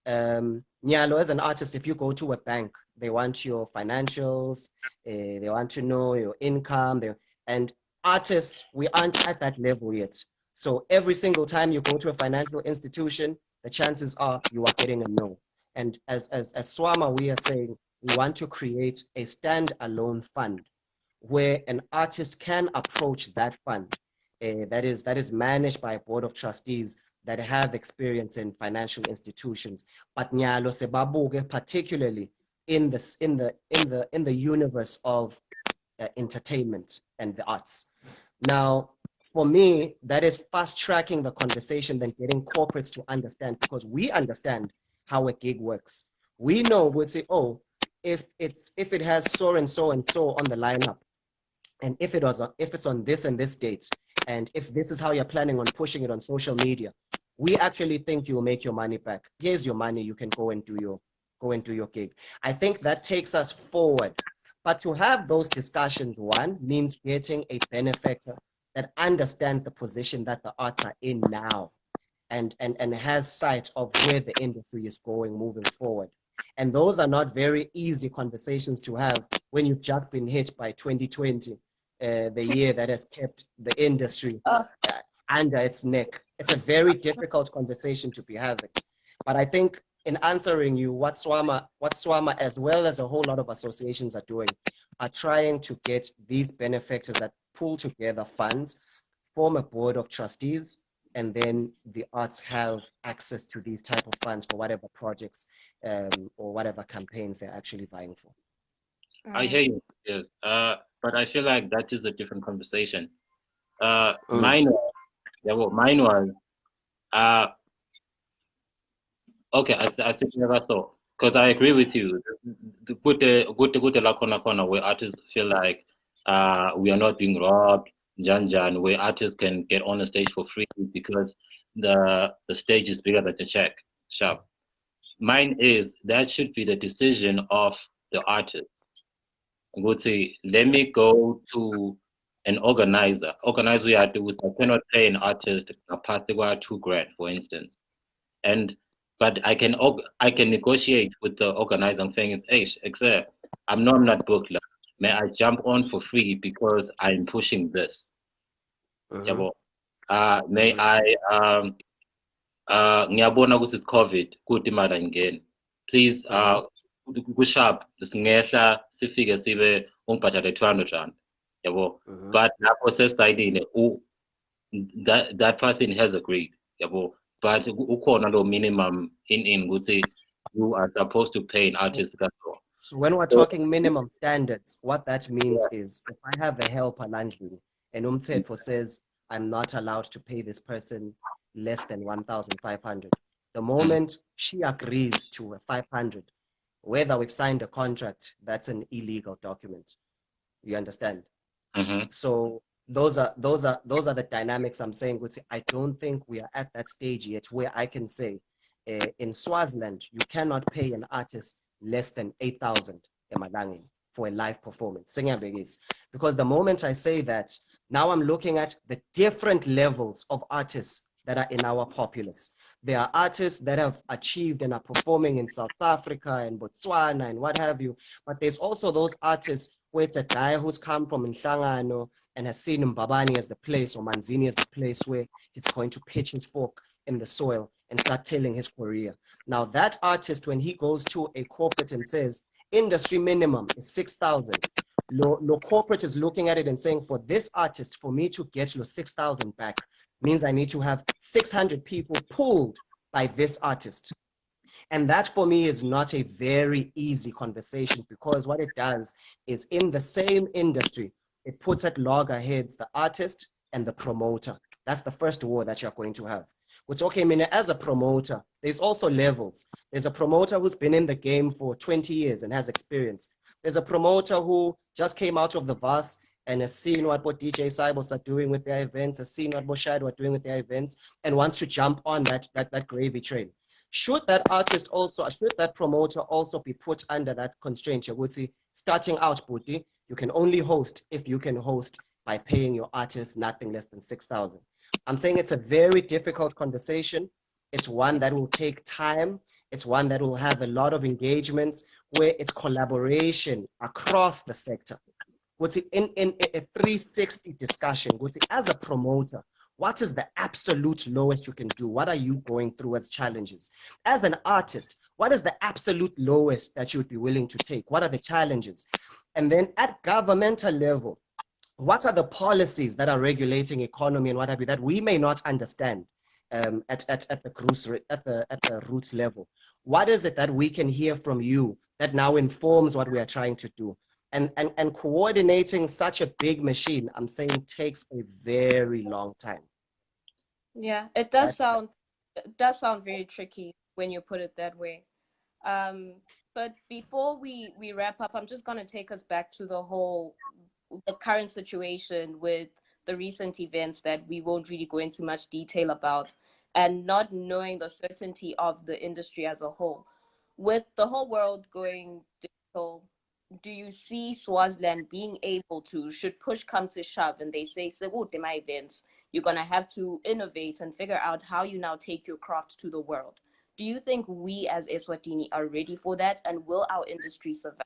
[SPEAKER 1] Nyalo, as an artist, if you go to a bank, they want your financials, they want to know your income. And artists, we aren't at that level yet. So every single time you go to a financial institution, the chances are you are getting a no. And as SWAMA, we are saying we want to create a standalone fund where an artist can approach that fund that is managed by a board of trustees that have experience in financial institutions. But nyalo sebabuke, particularly in the universe of entertainment and the arts. Now, for me, that is fast tracking the conversation than getting corporates to understand, because we understand how a gig works. We know, we'd say, oh, if it has so and so and so on the lineup, and if it's on this and this date, and if this is how you're planning on pushing it on social media, we actually think you'll make your money back. Here's your money, you can go and do your gig. I think that takes us forward. But to have those discussions, one, means getting a benefactor that understands the position that the arts are in now and has sight of where the industry is going moving forward. And those are not very easy conversations to have when you've just been hit by 2020, the year that has kept the industry under its neck. It's a very difficult conversation to be having. But I think in answering you, what SWAMA as well as a whole lot of associations are doing are trying to get these benefactors that pull together funds, form a board of trustees, and then the arts have access to these type of funds for whatever projects or whatever campaigns they're actually vying for.
[SPEAKER 2] I hear you, yes. But I feel like that is a different conversation. Mine was, okay, I think never so. Because I agree with you. The good lakona corner where artists feel like we are not being robbed, Jan, where artists can get on the stage for free because the stage is bigger than the check. Sharp. Mine is that should be the decision of the artist. I would say, let me go to an organizer. Organizer we are doing, I cannot pay an artist a part $2,000, for instance. But I can negotiate with the organizer and saying, hey, except I'm not booked. May I jump on for free because I'm pushing this? May I ngiyabona ukuthi it's COVID, kuthi mara ngene. Please kusharp singehla sifike sibe ungibhadale 200 rand. Yabo. But lapho sesayidile that person has agreed. Yabo. But ukhona lo minimum in ukuthi you are supposed to pay an artist.
[SPEAKER 1] So when we're talking minimum standards, what that means is if I have a helper landlord and umthetho says I'm not allowed to pay this person less than 1,500. The moment she agrees to a 500, whether we've signed a contract, that's an illegal document. You understand? So those are the dynamics I'm saying. I don't think we are at that stage yet where I can say in Swaziland you cannot pay an artist less than 8,000 for a live performance. Because the moment I say that, now I'm looking at the different levels of artists that are in our populace. There are artists that have achieved and are performing in South Africa and Botswana and what have you. But there's also those artists where it's a guy who's come from Nhlangano and has seen Mbabane as the place or Manzini as the place where he's going to pitch his fork in the soil and start telling his career. Now that artist, when he goes to a corporate and says, industry minimum is 6,000, no corporate is looking at it and saying, for this artist, for me to get your 6,000 back, means I need to have 600 people pulled by this artist. And that for me is not a very easy conversation, because what it does is in the same industry, it puts at loggerheads the artist and the promoter. That's the first war that you're going to have. Which, okay, I mean, as a promoter, there's also levels. There's a promoter who's been in the game for 20 years and has experience. There's a promoter who just came out of the VAS and has seen what DJ Cybos are doing with their events, has seen what Boshad are doing with their events, and wants to jump on that gravy train. Should that promoter also be put under that constraint? You would see, starting out, Buti, you can only host if you can host by paying your artists nothing less than 6,000. I'm saying it's a very difficult conversation. It's one that will take time. It's one that will have a lot of engagements where it's collaboration across the sector. in a 360 discussion, as a promoter, what is the absolute lowest you can do? What are you going through as challenges? As an artist, what is the absolute lowest that you would be willing to take? What are the challenges? And then at governmental level, what are the policies that are regulating economy and what have you that we may not understand at the roots level? What is it that we can hear from you that now informs what we are trying to do? And coordinating such a big machine, I'm saying, takes a very long time.
[SPEAKER 3] Yeah, it does sound very tricky when you put it that way. But before we wrap up, I'm just gonna take us back to the current situation with the recent events that we won't really go into much detail about, and not knowing the certainty of the industry as a whole. With the whole world going digital, do you see Swaziland being able to, should push come to shove and they say, my events, you're going to have to innovate and figure out how you now take your craft to the world? Do you think we as Eswatini are ready for that, and will our industry survive?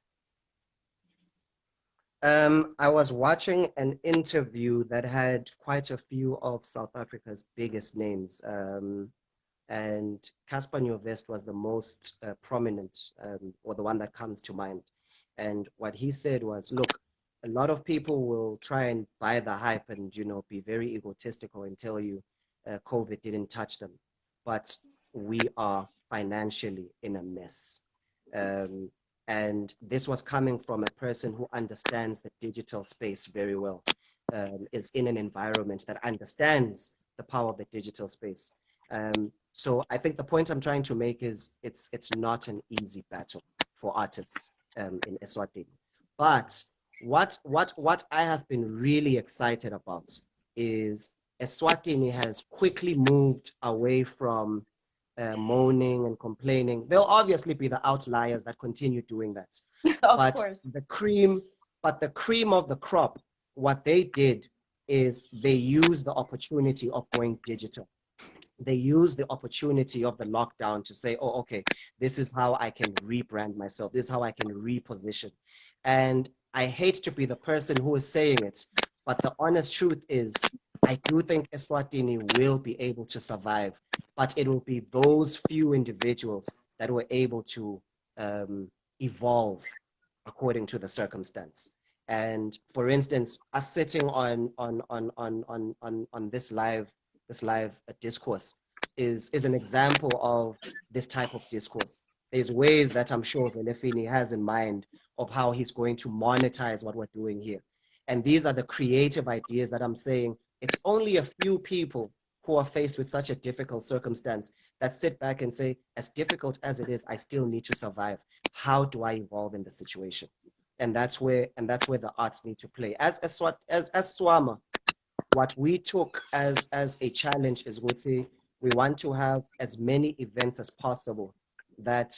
[SPEAKER 1] I was watching an interview that had quite a few of South Africa's biggest names, and Cassper Nyovest was the most prominent, or the one that comes to mind. And what he said was, look, a lot of people will try and buy the hype and, be very egotistical and tell you COVID didn't touch them. But we are financially in a mess. And this was coming from a person who understands the digital space very well, is in an environment that understands the power of the digital space. So I think the point I'm trying to make is it's not an easy battle for artists in Eswatini. But what I have been really excited about is Eswatini has quickly moved away from moaning and complaining. There'll obviously be the outliers that continue doing that.
[SPEAKER 3] Of course.
[SPEAKER 1] The cream of the crop, what they did is they used the opportunity of going digital. They use the opportunity of the lockdown to say, oh, okay, this is how I can rebrand myself. This is how I can reposition. And I hate to be the person who is saying it, but the honest truth is, I do think Eswatini will be able to survive, but it will be those few individuals that were able to evolve according to the circumstance. And for instance, us sitting on this live discourse is an example of this type of discourse. There's ways that I'm sure Velefini has in mind of how he's going to monetize what we're doing here. And these are the creative ideas that I'm saying. It's only a few people who are faced with such a difficult circumstance that sit back and say, as difficult as it is, I still need to survive. How do I evolve in the situation? And that's where the arts need to play. As Swama, what we took as a challenge is we want to have as many events as possible that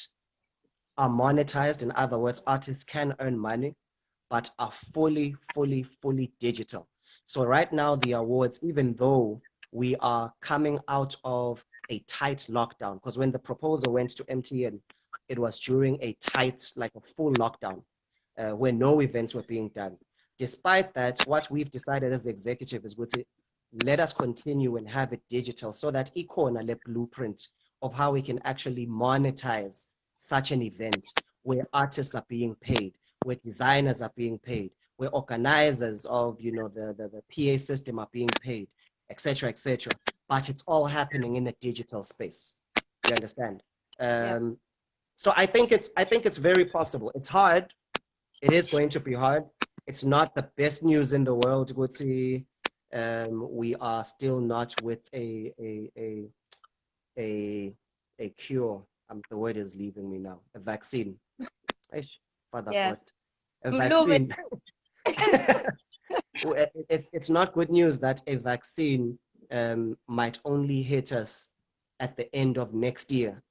[SPEAKER 1] are monetized. In other words, artists can earn money, but are fully digital. So right now, the awards, even though we are coming out of a tight lockdown, because when the proposal went to MTN, it was during a tight, like a full lockdown, where no events were being done. Despite that, what we've decided as executive is let us continue and have it digital so that ikona le blueprint of how we can actually monetize such an event where artists are being paid, where designers are being paid, where organizers of the PA system are being paid, etc., etc. But it's all happening in a digital space. You understand? So I think it's very possible. It's hard. It is going to be hard. It's not the best news in the world, Gutsi. We are still not with a cure. The word is leaving me now. A vaccine. Father God. A vaccine. It's not good news that a vaccine might only hit us at the end of next year.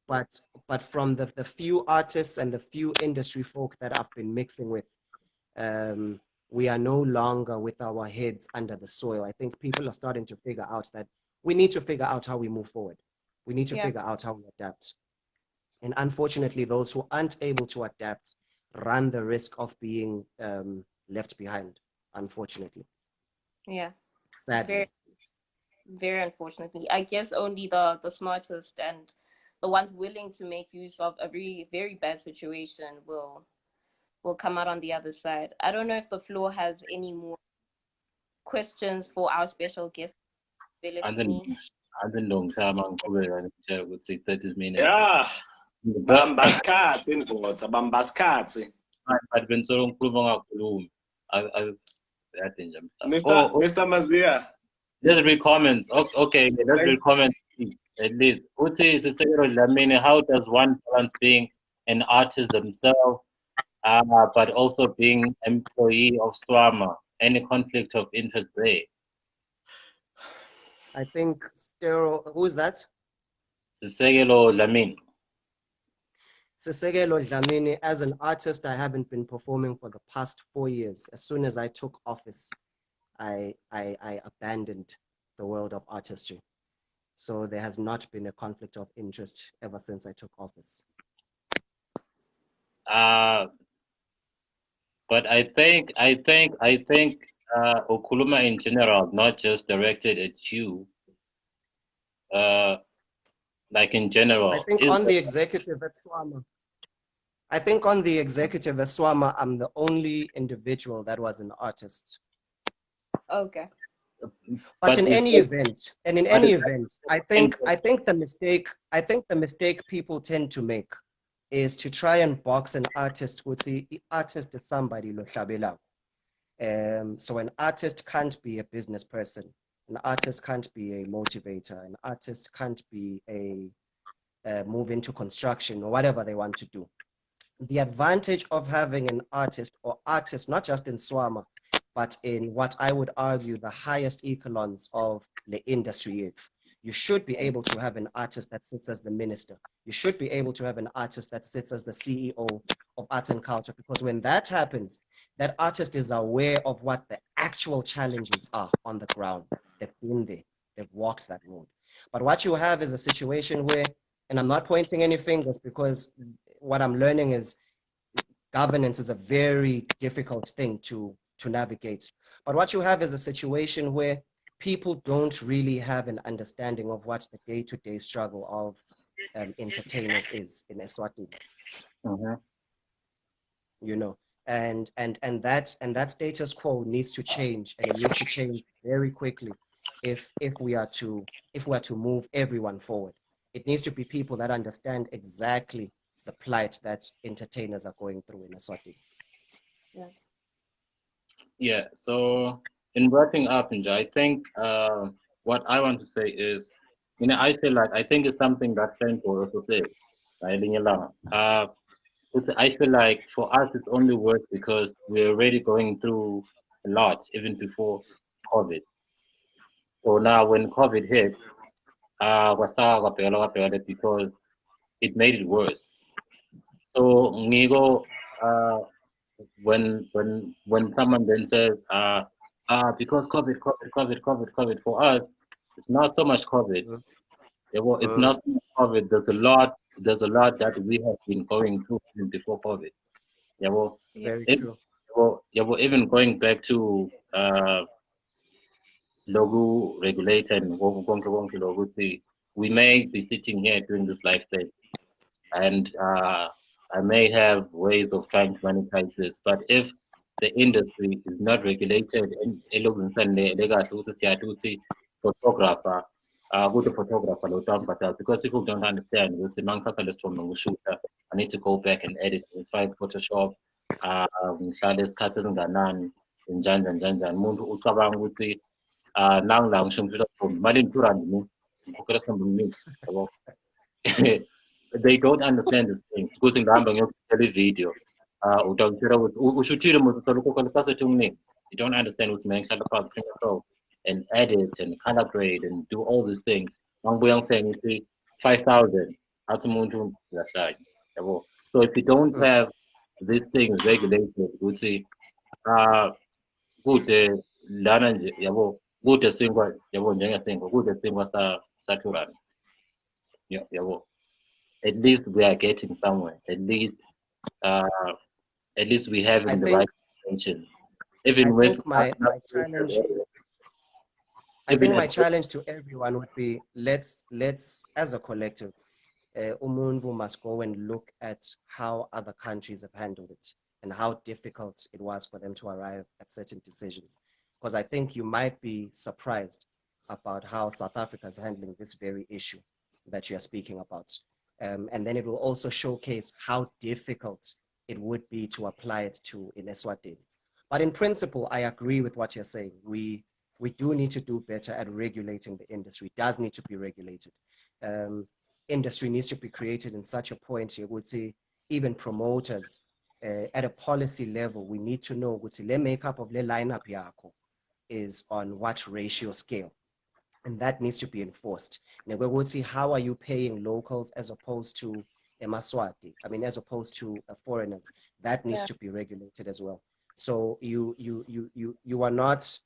[SPEAKER 1] But from the few artists and the few industry folk that I've been mixing with, we are no longer with our heads under the soil. I think people are starting to figure out that we need to figure out how we move forward. We need to figure out how we adapt. And unfortunately, those who aren't able to adapt run the risk of being left behind, unfortunately.
[SPEAKER 3] Yeah.
[SPEAKER 1] Sadly.
[SPEAKER 3] Very, very unfortunately. I guess only the smartest and the ones willing to make use of a very, very bad situation will come out on the other side. I don't know if the floor has any more questions for our special guest.
[SPEAKER 2] And then long time and 30 minutes.
[SPEAKER 4] Yeah. Bambaskatsi indvodza, bambaskatsi.
[SPEAKER 2] I've been so long.
[SPEAKER 4] Mr. Mazia.
[SPEAKER 2] Let's read comments. Okay, let's read comments at least. How does one balance being an artist themselves, but also being employee of Swama? Any conflict of interest there?
[SPEAKER 1] I think who's that?
[SPEAKER 2] Sisegelo Lamin.
[SPEAKER 1] Sisegelo Dlamini, as an artist, I haven't been performing for the past 4 years. As soon as I took office, I abandoned the world of artistry. So there has not been a conflict of interest ever since I took office.
[SPEAKER 2] But I think Okuluma in general, not just directed at you, like in general.
[SPEAKER 1] I think on the executive at Swama, I'm the only individual that was an artist.
[SPEAKER 3] Okay.
[SPEAKER 1] But in any event, I think the mistake people tend to make is to try and box an artist who say artist is somebody lo hlabelako. So an artist can't be a business person. An artist can't be a motivator. An artist can't be a move into construction or whatever they want to do. The advantage of having an artist or artists, not just in Swama, but in what I would argue the highest echelons of the industry is. You should be able to have an artist that sits as the minister. You should be able to have an artist that sits as the CEO of arts and culture, because when that happens, that artist is aware of what the actual challenges are on the ground. They've been there, they've walked that road. But what you have is a situation where, and I'm not pointing any fingers because what I'm learning is governance is a very difficult thing to navigate. But what you have is a situation where people don't really have an understanding of what the day-to-day struggle of entertainers is in Eswatini. You know, and that status quo needs to change, and it needs to change very quickly if we are to move everyone forward. It needs to be people that understand exactly the plight that entertainers are going through in Eswatini.
[SPEAKER 2] Yeah, so in wrapping up, Nja, I think what I want to say is, I think it's something that Senko also said. I feel like for us it's only worse because we're already going through a lot even before COVID. So now when COVID hit, because it made it worse. So Ngigo, when someone then says because COVID for us, it's not so much COVID. It's not so much COVID. There's a lot that we have been going through even before COVID.
[SPEAKER 1] Very true.
[SPEAKER 2] Even going back to logo regulator and we may be sitting here doing this live stage, and I may have ways of trying to monetize this, but if the industry is not regulated and photographer, good photographer, because people don't understand, I need to go back and edit, try Photoshop, they don't understand this thing. Because in Rambang, video, you don't understand what's meant to and edit and color grade and do all these things. Yang saying 5,000. So if you don't have these things regulated, we see good lana nje yabo good singwa yabo njengesingwa good singwa saturani yabo. At least we are getting somewhere. At least at least we have in the
[SPEAKER 1] think,
[SPEAKER 2] right intention. Even
[SPEAKER 1] I
[SPEAKER 2] with
[SPEAKER 1] think my challenge, I think my challenge to everyone would be let's as a collective, umuntu must go and look at how other countries have handled it and how difficult it was for them to arrive at certain decisions. Because I think you might be surprised about how South Africa is handling this very issue that you are speaking about. And then it will also showcase how difficult it would be to apply it to in Eswatini. But in principle, I agree with what you're saying. We do need to do better at regulating the industry. It does need to be regulated. Industry needs to be created in such a point, you would say, even promoters at a policy level, we need to know what the makeup of the lineup yako is on what ratio scale. And that needs to be enforced. Now we would see how are you paying locals as opposed to Emaswati? I mean, as opposed to foreigners. That needs to be regulated as well. So you are not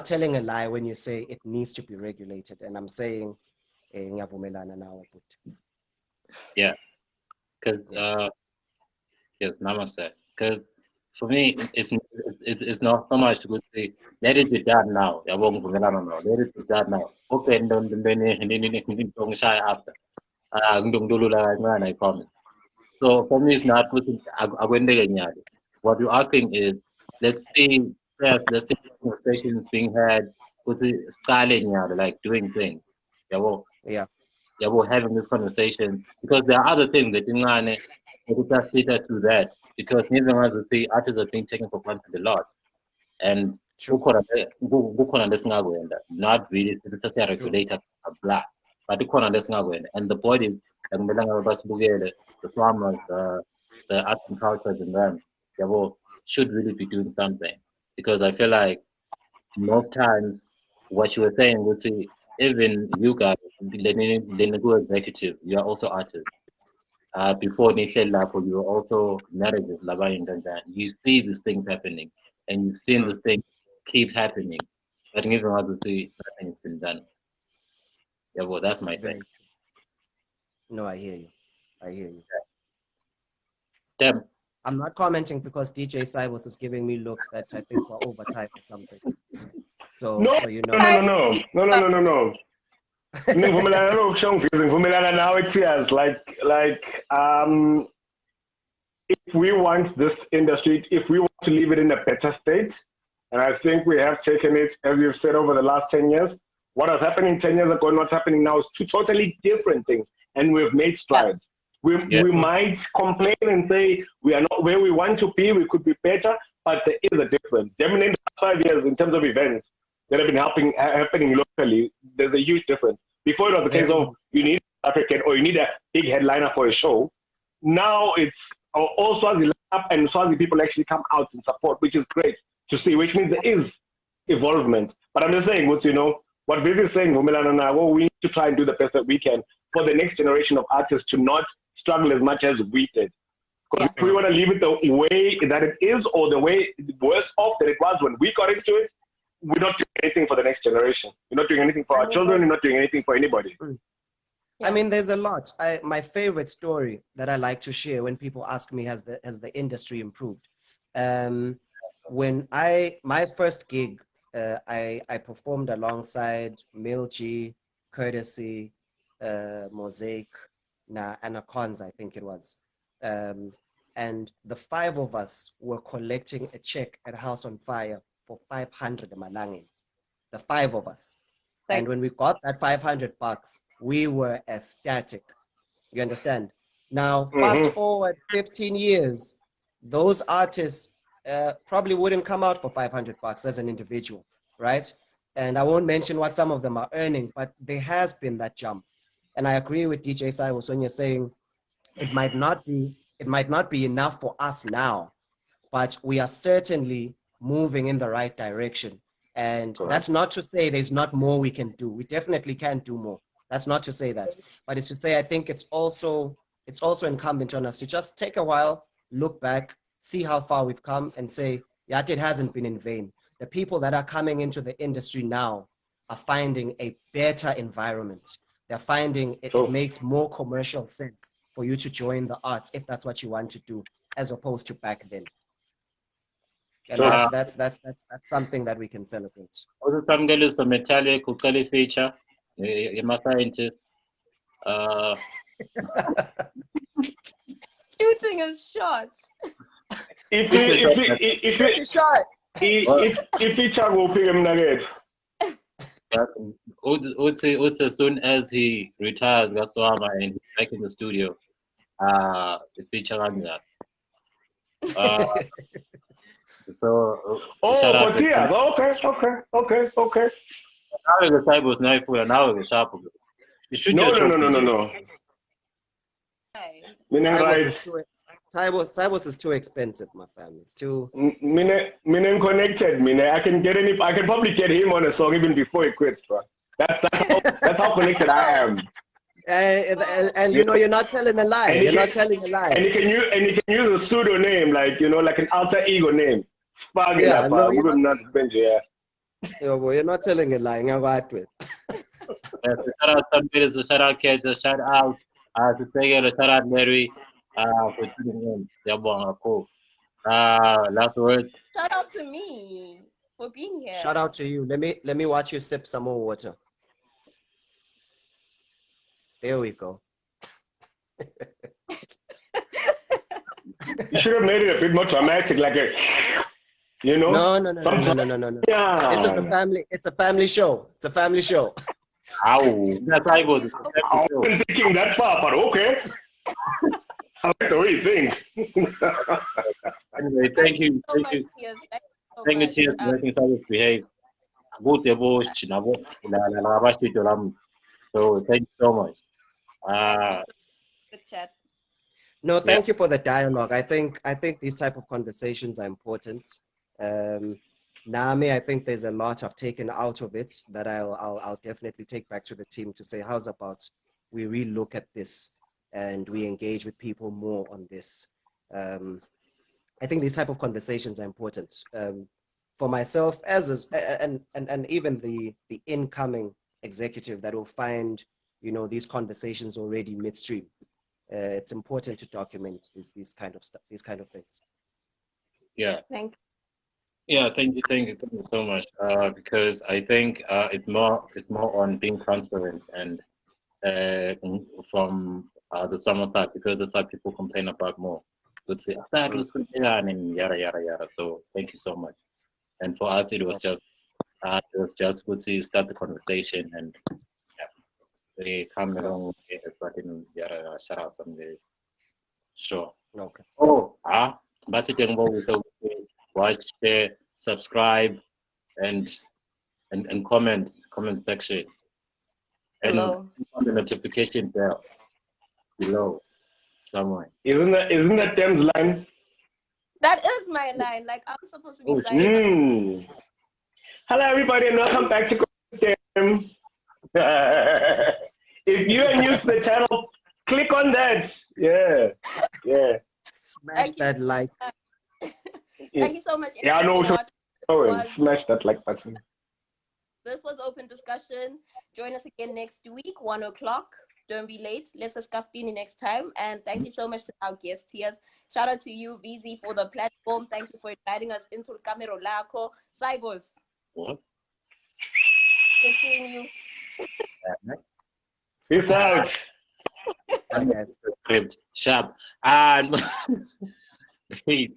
[SPEAKER 1] telling a lie when you say it needs to be regulated. And I'm saying,
[SPEAKER 2] yeah, because yes, namaste. Because for me, it's not so much to say let it be done now. Let it be done now. Okay, and don't shy after. I promise. So for me, it's not what you're asking is, let's see, let's see conversations being had with the styling, like doing things.
[SPEAKER 1] Yeah.
[SPEAKER 2] We're having this conversation because there are other things that just fit to that because neither one of the three artists are being taken for granted a lot. And not really it's just a regulator blah. But and the point is the farmers, the arts and cultures and them, should really be doing something. Because I feel like most times what you were saying would see even you guys, the executive, you are also artists. Before Nation Lapo, you were also marriages, you see these things happening and you've seen these things keep happening. But even how to see nothing's been done. Yeah, well, that's my thing.
[SPEAKER 1] No, I hear you. I hear you.
[SPEAKER 2] Damn.
[SPEAKER 1] I'm not commenting because DJ Cybus is giving me looks that I think were overtime or something. So,
[SPEAKER 4] no,
[SPEAKER 1] so you know.
[SPEAKER 4] No. Now it's yes, if we want this industry, if we want to leave it in a better state, and I think we have taken it, as you've said, over the last 10 years, what was happening 10 years ago and what's happening now is two totally different things, and we've made strides. We might complain and say we are not where we want to be, we could be better, but there is a difference. Germany in the last 5 years, in terms of events that have been happening locally, there's a huge difference. Before it was a case of you need African or you need a big headliner for a show. Now it's all Swazi up and Swazi people actually come out and support, which is great to see, which means there is evolvement. But I'm just saying, what Viz is saying, we need to try and do the best that we can for the next generation of artists to not struggle as much as we did. Because if we want to leave it the way that it is or the way worse off than it was when we got into it, we're not doing anything for the next generation. We're not doing anything for our children. We're not doing anything for anybody.
[SPEAKER 1] I mean, there's a lot. My favorite story that I like to share when people ask me, has the industry improved? When my first gig, I performed alongside Milji, Courtesy, Mosaic, Anaconda, I think it was. And the five of us were collecting a check at House on Fire for 500 Malangin. The five of us. And when we got that $500, we were ecstatic. You understand? Now, fast forward 15 years, those artists probably wouldn't come out for $500 as an individual, right? And I won't mention what some of them are earning, but there has been that jump. And I agree with DJ Cybus when you're saying it might not be enough for us now, but we are certainly moving in the right direction. And that's not to say there's not more we can do. We definitely can do more. That's not to say that, but it's to say I think it's also incumbent on us to just take a while, look back, see how far we've come, and say, yeah, it hasn't been in vain. The people that are coming into the industry now are finding a better environment. They're finding it makes more commercial sense for you to join the arts if that's what you want to do. as opposed to back then. And
[SPEAKER 4] Sure.
[SPEAKER 1] that's something that we can celebrate.
[SPEAKER 2] Also, some girls are metallic, ucali feature, a scientist.
[SPEAKER 3] Shooting his shots.
[SPEAKER 4] If feature will pay him nugget.
[SPEAKER 2] As soon as he retires, Gaswama, and he's back in the studio, the feature on that. So,
[SPEAKER 4] oh, for tears. Okay.
[SPEAKER 2] now the type was knife and now the sharp.
[SPEAKER 4] No.
[SPEAKER 1] Cybers is too expensive, my family. It's too.
[SPEAKER 4] Mine connected. I can probably get him on a song even before he quits, bro. That's how connected I am.
[SPEAKER 1] And you know, you're not telling a lie. You're not telling a lie.
[SPEAKER 4] And you can use a pseudonym, like like an alter ego name.
[SPEAKER 1] Yeah, no,
[SPEAKER 4] you're not
[SPEAKER 1] you're not telling a lie. I'm right with.
[SPEAKER 2] Shout out some videos, shout out kids, shout out to say shout out Mary for tuning in. Cool. Last word.
[SPEAKER 3] Shout out to me for being here.
[SPEAKER 1] Shout out to you. Let me watch you sip some more water. There we go.
[SPEAKER 4] You should have made it a bit more dramatic, like a,
[SPEAKER 1] No.
[SPEAKER 4] Yeah.
[SPEAKER 1] This is a family. It's a family show. It's a family show.
[SPEAKER 2] Ow, that's I was.
[SPEAKER 4] I wasn't thinking that far, but okay. I like the way you think.
[SPEAKER 2] Anyway, thank you. Thank you, cheers, for making Cybers behave. So thank you so much.
[SPEAKER 3] Good chat.
[SPEAKER 1] No, thank you for the dialogue. I think these type of conversations are important. Nami, I think there's a lot I've taken out of it that I'll definitely take back to the team to say, how's about we relook at this and we engage with people more on this. I think these type of conversations are important. For myself, and even the incoming executive that will find these conversations already midstream. It's important to document these kind of stuff, these kind of things.
[SPEAKER 2] Yeah.
[SPEAKER 3] Thank you.
[SPEAKER 2] Yeah, thank you so much. Because I think it's more on being transparent and from the summer side, because the side people complain about more. Would say and yada. So thank you so much. And for us, it was just good to start the conversation and they come along starting yada. Shout out some days. Sure.
[SPEAKER 1] Okay.
[SPEAKER 2] Oh, but watch, share, subscribe, and comment section. And
[SPEAKER 3] Hello.
[SPEAKER 2] on the notification bell below somewhere.
[SPEAKER 4] Isn't that Tim's line?
[SPEAKER 3] That is my line. Like, I'm supposed to be saying.
[SPEAKER 4] Hello, everybody, and welcome back to Tim. If you are new to the channel, click on that. Yeah.
[SPEAKER 1] Smash that like.
[SPEAKER 3] Thank you so much.
[SPEAKER 4] Yeah, no, smash that like button.
[SPEAKER 3] This was Open Discussion. Join us again next week, 1 o'clock. Don't be late. Let's discuss next time. And thank you so much to our guests here. Shout out to you, VZ, for the platform. Thank you for inviting us into the Camero Laco. Cybers.
[SPEAKER 2] What?
[SPEAKER 3] Good seeing you.
[SPEAKER 4] Peace out.
[SPEAKER 1] Yes.
[SPEAKER 2] Sharp. And peace.